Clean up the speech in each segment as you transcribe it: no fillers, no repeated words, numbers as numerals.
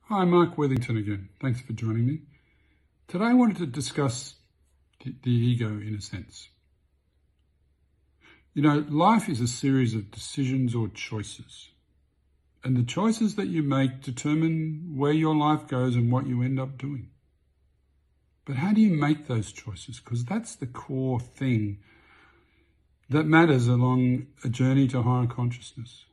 Hi, Mark Worthington again. Thanks for joining me. Today I wanted to discuss the ego in a sense. You know, life is a series of decisions or choices. And the choices that you make determine where your life goes and what you end up doing. But how do you make those choices? Because that's the core thing that matters along a journey to higher consciousness.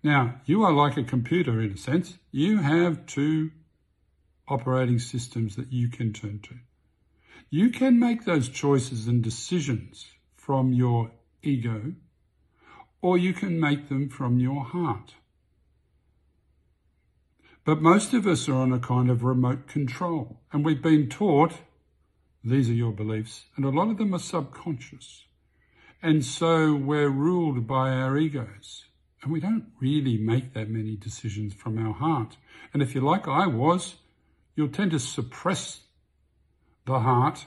Now, you are like a computer in a sense. You have two operating systems that you can turn to. You can make those choices and decisions from your ego, or you can make them from your heart. But most of us are on a kind of remote control, and we've been taught, these are your beliefs, and a lot of them are subconscious. And so we're ruled by our egos. And we don't really make that many decisions from our heart. And if you're like I was, you'll tend to suppress the heart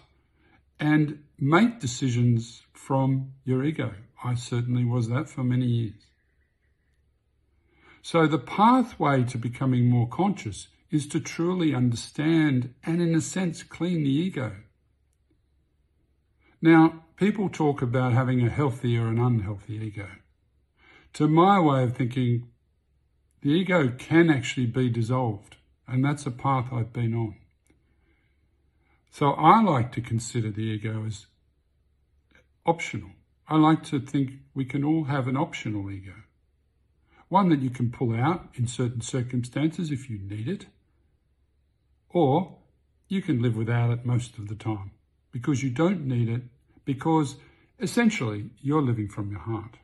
and make decisions from your ego. I certainly was that for many years. So the pathway to becoming more conscious is to truly understand and, in a sense, clean the ego. Now, people talk about having a healthy or an unhealthy ego. To my way of thinking, the ego can actually be dissolved, and that's a path I've been on. So I like to consider the ego as optional. I like to think we can all have an optional ego. One that you can pull out in certain circumstances if you need it, or you can live without it most of the time because you don't need it, because essentially you're living from your heart.